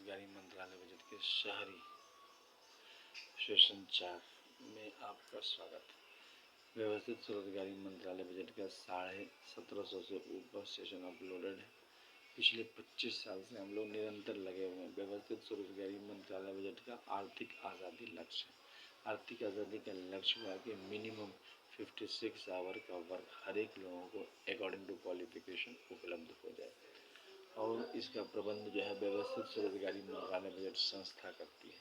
स्वरोजगारी मंत्रालय बजट के शहरी सेशन 4 में आपका स्वागत है। व्यवस्थित स्वरोजगारी मंत्रालय बजट का 1750 से ऊपर सेशन अपलोडेड है। पिछले 25 साल से हम लोग निरंतर लगे हुए हैं। व्यवस्थित स्वरोजगारी मंत्रालय बजट का आर्थिक आज़ादी लक्ष्य है। आर्थिक आज़ादी का लक्ष्य हुआ कि मिनिमम 56 आवर का वर्क हर एक लोगों को अकॉर्डिंग टू क्वालिफिकेशन उपलब्ध हो जाए और इसका प्रबंध जो है व्यवस्थित स्वरोजगारी मंत्रालय बजट संस्था करती है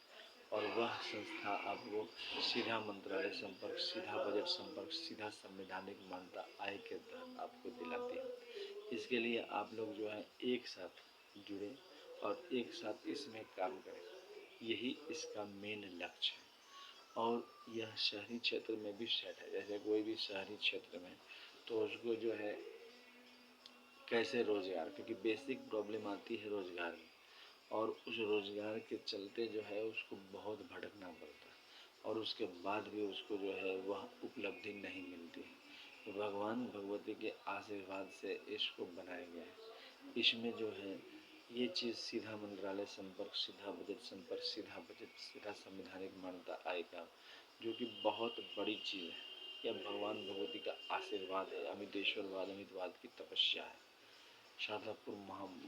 और वह संस्था आपको सीधा मंत्रालय संपर्क, सीधा बजट संपर्क, सीधा संवैधानिक मान्यता आय के तहत आपको दिलाती है। इसके लिए आप लोग जो है एक साथ जुड़े और एक साथ इसमें काम करें, यही इसका मेन लक्ष्य है। और यह शहरी क्षेत्र में भी सेट है। जैसे कोई भी शहरी क्षेत्र में तो उसको जो है कैसे रोज़गार, क्योंकि बेसिक प्रॉब्लम आती है रोज़गार में और उस रोज़गार के चलते जो है उसको बहुत भटकना पड़ता है और उसके बाद भी उसको जो है वह उपलब्धि नहीं मिलती है। तो भगवान भगवती के आशीर्वाद से इसको बनाया गया है। इसमें जो है ये चीज़ सीधा मंत्रालय संपर्क, सीधा बजट संपर्क, सीधा बजट, सीधा संवैधानिक मान्यता आएगा, जो कि बहुत बड़ी चीज़ है। यह भगवान भगवती का आशीर्वाद है। अमितेश्वरवाद, अमितवाद की तपस्या है। शारदापुर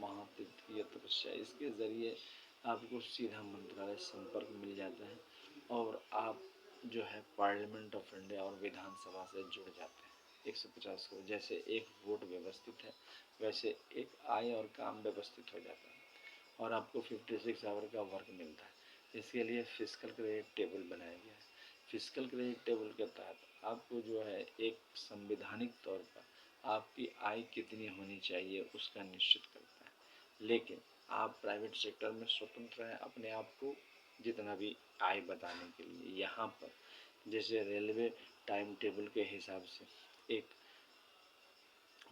महातीर्थीय तपस्या, इसके ज़रिए आपको सीधा मंत्रालय संपर्क मिल जाता है और आप जो है पार्लियामेंट ऑफ इंडिया और विधानसभा से जुड़ जाते हैं। 150 को जैसे एक वोट व्यवस्थित है वैसे एक आय और काम व्यवस्थित हो जाता है और आपको 56 आवर का वर्क मिलता है। इसके लिए फिजिकल क्रेडिट टेबल बनाया गया है। फिजिकल क्रेडिट टेबल के तहत आपको जो है एक संवैधानिक तौर पर आपकी आय कितनी होनी चाहिए उसका निश्चित करता है। लेकिन आप प्राइवेट सेक्टर में स्वतंत्र हैं अपने आप को जितना भी आय बताने के लिए। यहाँ पर जैसे रेलवे टाइम टेबल के हिसाब से एक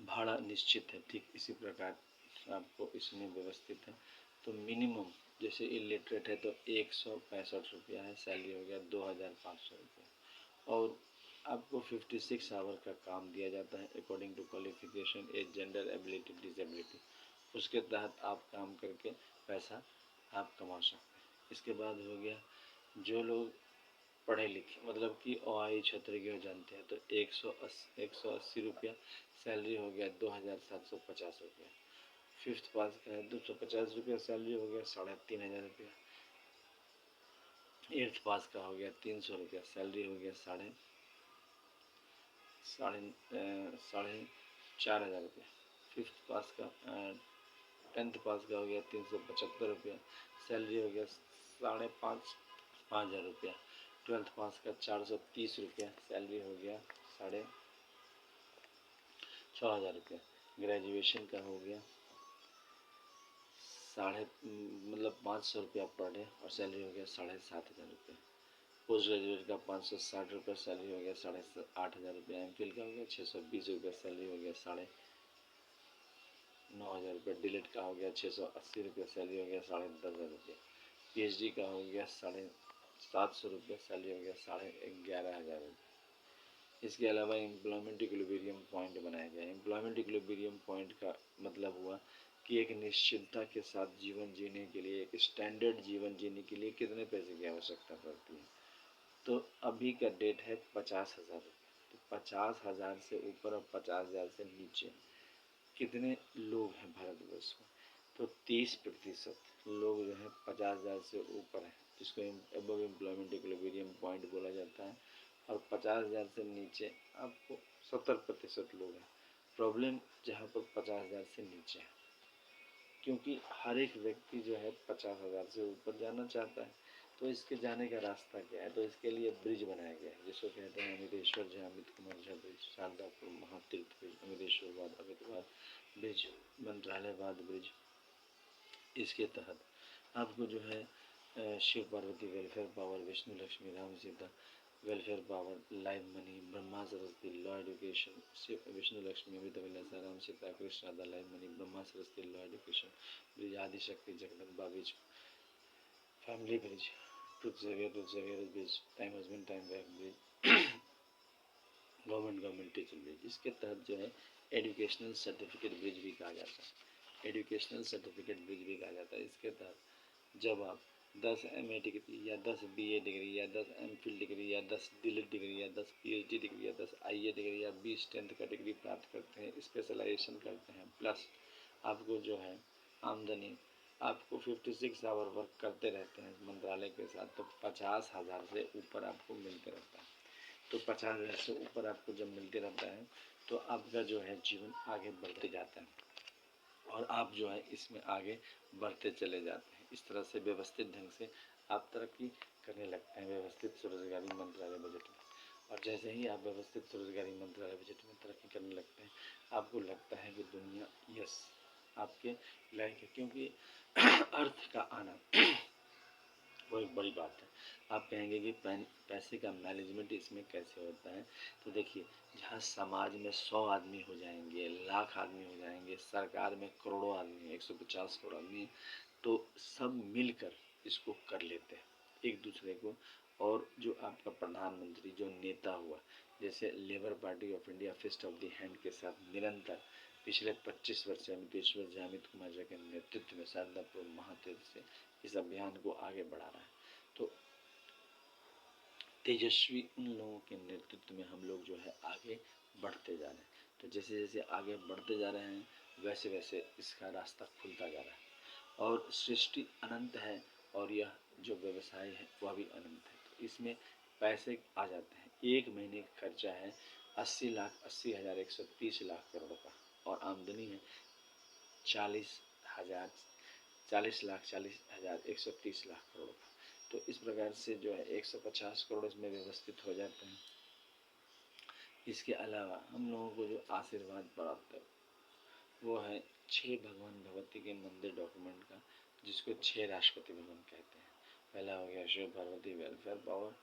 भाड़ा निश्चित है, ठीक इसी प्रकार आपको इसमें व्यवस्थित है। तो मिनिमम जैसे इलिटरेट है तो 165 रुपया है, सैलरी हो गया 2500 रुपया और आपको 56 आवर का काम दिया जाता है according to qualification, age, gender, ability, disability. उसके तहत आप काम करके पैसा आप कमा सकते हैं। इसके बाद हो गया जो लोग पढ़े लिखे मतलब कि OI क्षेत्रीय जानते हैं तो 180 रुपया सैलरी हो गया 2750 रुपया। फिफ्थ पास का है 250 रुपया सैलरी हो गया 3500 रुपया। एट्थ पास का हो गया 300 रुपया सैलरी हो गया साढ़े 4,500 रुपया। फिफ्थ पास का 10th पास का हो गया 375 रुपया सैलरी हो गया 5,500 रुपया। 12th पास का 430 रुपया सैलरी हो गया 6,500 रुपया। ग्रेजुएशन का हो गया 500 रुपया पर डे और सैलरी हो गया 7,500 रुपया। पोस्ट ग्रेजुएट का 560 रुपया सैलरी हो गया 8,500 रुपया। MPhil का हो गया 620 रुपया सैलरी हो गया 9,500 रुपया। डिलेट का हो गया 680 रुपया सैलरी हो गया 10,500 रुपया। PhD का हो गया 750 रुपया सैलरी हो गया 11,500 रुपया। इसके अलावा एम्प्लॉयमेंट इक्विलिब्रियम पॉइंट बनाया गया है। एम्प्लॉयमेंट इक्विलिब्रियम पॉइंट का मतलब हुआ कि एक निश्चितता के साथ जीवन जीने के लिए, एक स्टैंडर्ड जीवन जीने के लिए कितने पैसे की आवश्यकता पड़ती है। तो अभी का डेट है 50,000 रुपये। तो 50,000 से ऊपर और 50,000 से नीचे कितने लोग हैं भारतवर्ष में, तो 30% लोग जो है 50,000 से ऊपर हैं, जिसको अबव एम्प्लॉयमेंट इक्विलिब्रियम पॉइंट बोला जाता है। और 50,000 से नीचे आपको 70% लोग हैं। प्रॉब्लम जहाँ पर 50,000 से नीचे है, क्योंकि हर एक व्यक्ति जो है 50,000 से ऊपर जाना चाहता है। तो इसके जाने का रास्ता क्या है, तो इसके लिए ब्रिज बनाया गया है जिसको कहते हैं अमितेश्वर झा, अमित कुमार झा ब्रिज, शारदापुर महातीर्थ ब्रिज, अमितेश्वरवाद, अमितवाद ब्रिज, मंत्रालयवाद ब्रिज। इसके तहत आपको जो है Shiva Parvati welfare power, Vishnu Lakshmi Ram Sita welfare power, live money, Brahma Saraswati law education, Vishnu Lakshmi Amrit Abhilasha Ram Sita Krishna Radha live money, Brahma Saraswati law education bridge, Adishakti Jagdamba bridge, family bridge, truth saviour bridge, time husband time back bridge, government teacher bridge. इसके तहत जो है एजुकेशनल सर्टिफिकेट ब्रिज भी कहा जाता है। एजुकेशनल सर्टिफिकेट ब्रिज भी कहा जाता है। इसके तहत जब आप 10 MA डिग्री या 10 BA डिग्री या 10 MPhil डिग्री या 10 DLED डिग्री या 10 PhD डिग्री या 10 IA डिग्री या 20 10th का डिग्री प्राप्त करते हैं, स्पेशलाइजेशन करते हैं, प्लस आपको जो है आमदनी आपको 56 आवर वर्क करते रहते हैं मंत्रालय के साथ, तो 50,000 से ऊपर आपको मिलते रहता है। तो 50,000 से ऊपर आपको जब मिलते रहता है तो आपका जो है जीवन आगे बढ़ते जाता है और आप जो है इसमें आगे बढ़ते चले जाते हैं। इस तरह से व्यवस्थित ढंग से आप तरक्की करने लगते हैं व्यवस्थित स्वरोजगारी मंत्रालय बजट में। और जैसे ही आप व्यवस्थित स्वरोजगारी मंत्रालय बजट में तरक्की करने लगते हैं, आपको लगता है कि दुनिया यस आपके लायक है, क्योंकि अर्थ का आना वो एक बड़ी बात है। आप कहेंगे कि पैसे का मैनेजमेंट इसमें कैसे होता है, तो देखिए जहाँ समाज में 100 आदमी हो जाएंगे, लाख आदमी हो जाएंगे, सरकार में करोड़ों आदमी है, 150 करोड़ आदमी है, तो सब मिलकर इसको कर लेते हैं एक दूसरे को। और जो आपका प्रधानमंत्री जो नेता हुआ, जैसे Labour party of India fist of the hand के साथ निरंतर पिछले 25 वर्ष से अमितेश्वर जी अमित कुमार जी के नेतृत्व में शारदापुर महातीर्थ से इस अभियान को आगे बढ़ा रहा है। तो तेजस्वी उन लोगों के नेतृत्व में हम लोग जो है आगे बढ़ते जा रहे हैं। तो जैसे जैसे आगे बढ़ते जा रहे हैं वैसे वैसे इसका रास्ता खुलता जा रहा है। और सृष्टि अनंत है और यह जो व्यवसाय है वह भी अनंत है। तो इसमें पैसे आ जाते हैं। एक महीने का खर्चा है 80,80,130 लाख करोड़ का और आमदनी है 40,40,40,130 लाख करोड़ का। तो इस प्रकार से जो है 150 करोड़ इसमें व्यवस्थित हो जाते हैं। इसके अलावा हम लोगों को जो आशीर्वाद प्राप्त है वो है 6 भगवान भगवती के मंदिर डॉक्यूमेंट का, जिसको 6 राष्ट्रपति भवन कहते हैं। पहला हो गया शिव पार्वती वेलफेयर पावर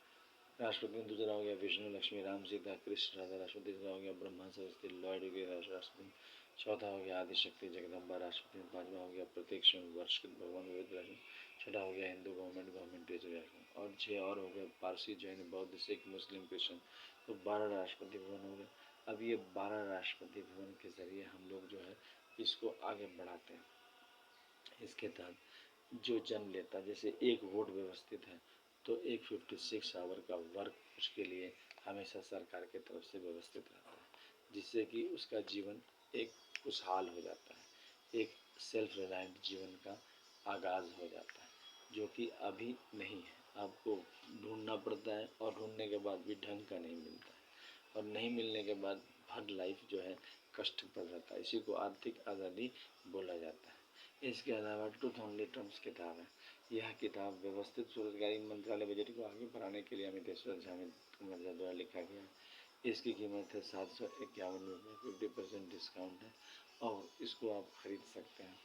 राष्ट्रपति, दूसरा हो गया विष्णु लक्ष्मी राम सीता कृष्ण राधा राष्ट्रपति, तीसरा हो गया ब्रह्मा सरस्वती लॉर्ड राष्ट्रपति, चौथा हो गया आदिशक्ति जगदम्बा राष्ट्रपति, पांचवा हो गया प्रत्येक वर्षकृत भगवान विविध राष्ट्र, छठा हो गया हिंदू गवर्नमेंट ट्रेजरी और 6 और हो गए पारसी जैन बौद्ध सिख मुस्लिम क्रिश्चन। तो 12 राष्ट्रपति भवन हो गए। अब ये 12 राष्ट्रपति भवन के जरिए हम लोग जो है इसको आगे बढ़ाते हैं। इसके तहत जो जन्म लेता, जैसे एक वोट व्यवस्थित है तो एक 56 आवर का वर्क उसके लिए हमेशा सरकार की तरफ से व्यवस्थित रहता है, जिससे कि उसका जीवन एक खुशहाल हो जाता है, एक सेल्फ रिलायंट जीवन का आगाज़ हो जाता है, जो कि अभी नहीं है। आपको ढूंढना पड़ता है और ढूंढने के बाद भी ढंग का नहीं मिलता है और नहीं मिलने के बाद हर लाइफ जो है कष्ट पर रहता है। इसी को आर्थिक आज़ादी बोला जाता है। इसके अलावा ट्रूथ ओनली ट्रम्प्स किताब है। यह किताब व्यवस्थित स्वरोजगारी मंत्रालय बजट को आगे बढ़ाने के लिए अमितेश्वर जी अमित कुमार जी द्वारा लिखा गया है। इसकी कीमत है 751 रुपये, 50% डिस्काउंट है और इसको आप खरीद सकते हैं।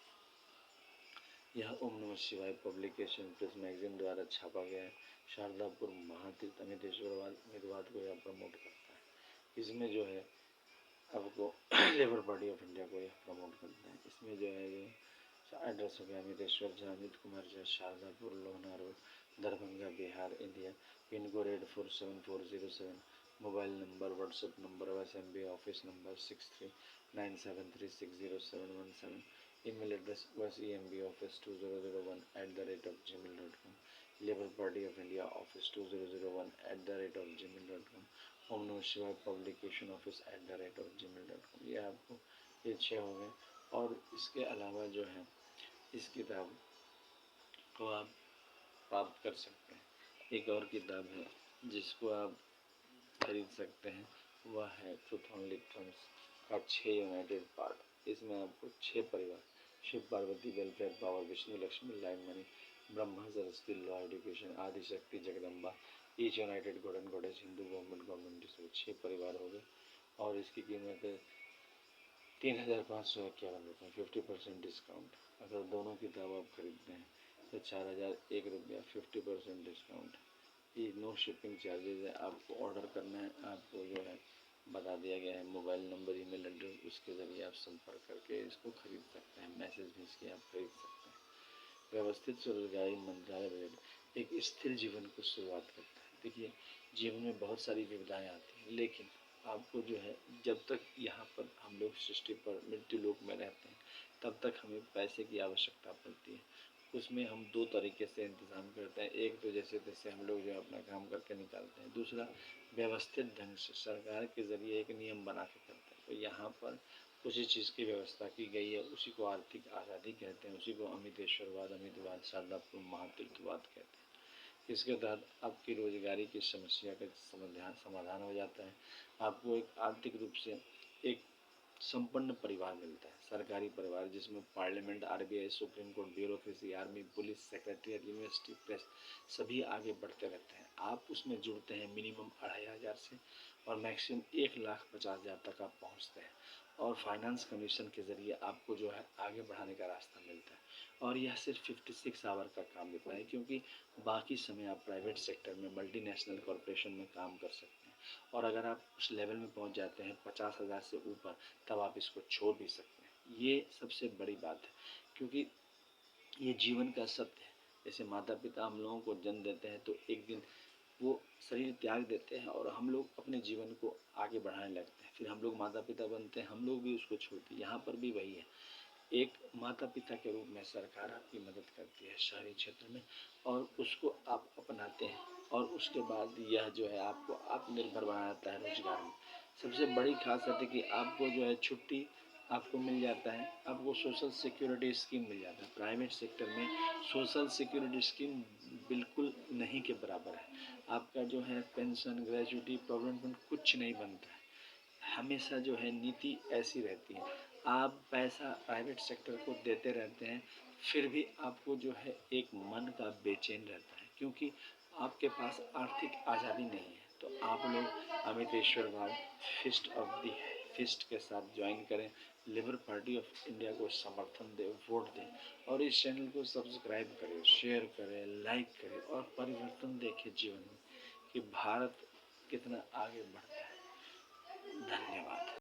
यह ओम Namah Shivaya publication press magazine द्वारा छापा गया है। शारदापुर महातीर्थ अमितेश्वरवाद को यह प्रमोट करता है। इसमें जो है आपको लेबर पार्टी ऑफ इंडिया को यह प्रमोट करता है। इसमें जो है जो एड्रेस हो गया Amiteshwar ji Amit Kumar ji, Sharadapur Lohna road, Darbhanga Bihar India, pin code 8474007, mobile number WhatsApp number SMB office number 6397360717, email address wsemb office2001@gmail.com, labour party of India office 2001@gmail.com, Om Namah Shivaya publication office @gmail.com। ये आपको ये 6 हो गए। और इसके अलावा जो है इस किताब को आप प्राप्त कर सकते हैं। एक और किताब है जिसको आप खरीद सकते हैं, वह है ट्रूथ ओनली ट्रम्प्स का 6 यूनाइटेड पार्ट। इसमें आपको 6 परिवार Shiva Parvati welfare power Vishnu Lakshmi line money Brahma Saraswati law education Adishakti Jagadamba each united god and goddess Hindu government 6 परिवार हो गए और इसकी कीमत है 3,551 रुपये, 50% डिस्काउंट। अगर दोनों किताब आप खरीदते हैं तो 4,001 रुपया, 50% डिस्काउंट। ये नो शिपिंग चार्जेज है। आपको ऑर्डर करना है, आपको जो है बता दिया गया है मोबाइल नंबर ईमेल एड्रेस, उसके ज़रिए आप संपर्क करके इसको खरीद सकते हैं, मैसेज भेज के आप खरीद सकते हैं। व्यवस्थित स्वरोजगारी मंत्रालय बजट एक स्थिर जीवन को शुरुआत करता है। देखिए जीवन में बहुत सारी विविधाएँ आती हैं, लेकिन आपको जो है जब तक यहाँ पर हम लोग सृष्टि पर मृत्यु लोक में रहते हैं तब तक हमें पैसे की आवश्यकता पड़ती है उसमें हम दो तरीके से इंतज़ाम करते हैं। एक तो जैसे तैसे हम लोग जो है अपना काम करके निकालते हैं, दूसरा व्यवस्थित ढंग से सरकार के ज़रिए एक नियम बना के करते हैं। तो यहाँ पर उसी चीज़ की व्यवस्था की गई है, उसी को आर्थिक आज़ादी कहते हैं, उसी को अमितेश्वरवाद, अमितवाद, शारदापुर महातीर्थवाद कहते हैं। इसके तहत आपकी रोजगारी की समस्या का समाधान हो जाता है। आपको एक आर्थिक रूप से एक संपन्न परिवार मिलता है, सरकारी परिवार जिसमें parliament, RBI, supreme court, bureaucracy, army, police, secretariat, university, press सभी आगे बढ़ते रहते हैं। आप उसमें जुड़ते हैं मिनिमम 2500 से और मैक्सिमम 1,50,000 तक आप पहुंचते हैं और फाइनेंस कमीशन के ज़रिए आपको जो है आगे बढ़ाने का रास्ता मिलता है। और यह सिर्फ 56 आवर का काम देता है, क्योंकि बाकी समय आप प्राइवेट सेक्टर में मल्टीनेशनल कॉरपोरेशन में काम कर सकते हैं। और अगर आप उस लेवल में पहुंच जाते हैं 50,000 से ऊपर, तब आप इसको छोड़ भी सकते हैं। ये सबसे बड़ी बात है, क्योंकि ये जीवन का सत्य है। जैसे माता पिता हम लोगों को जन्म देते हैं तो एक दिन वो शरीर त्याग देते हैं और हम लोग अपने जीवन को आगे बढ़ाने लगते हैं। फिर हम लोग माता पिता बनते हैं, हम लोग भी उसको छोड़ते हैं। यहाँ पर भी वही है, एक माता पिता के रूप में सरकार आपकी मदद करती है शहरी क्षेत्र में और उसको आप अपनाते हैं और उसके बाद यह जो है आपको आत्मनिर्भर बनाता है रोजगार में। सबसे बड़ी खासियत है कि आपको जो है छुट्टी आपको मिल जाता है, आपको सोशल सिक्योरिटी स्कीम मिल जाता है। प्राइवेट सेक्टर में सोशल सिक्योरिटी स्कीम बिल्कुल नहीं के बराबर है। आपका जो है पेंशन, ग्रेजुटी, प्रोविडेंट फंड कुछ नहीं बनता है। हमेशा जो है नीति ऐसी रहती है, आप पैसा प्राइवेट सेक्टर को देते रहते हैं, फिर भी आपको जो है एक मन का बेचैन रहता है, क्योंकि आपके पास आर्थिक आज़ादी नहीं है। तो आप लोग अमितेश्वरवाद फिस्ट के साथ ज्वाइन करें, लेबर पार्टी ऑफ इंडिया को समर्थन दें, वोट दें और इस चैनल को सब्सक्राइब करें, शेयर करें, लाइक करें और परिवर्तन देखें जीवन में कि भारत कितना आगे बढ़ता है। धन्यवाद।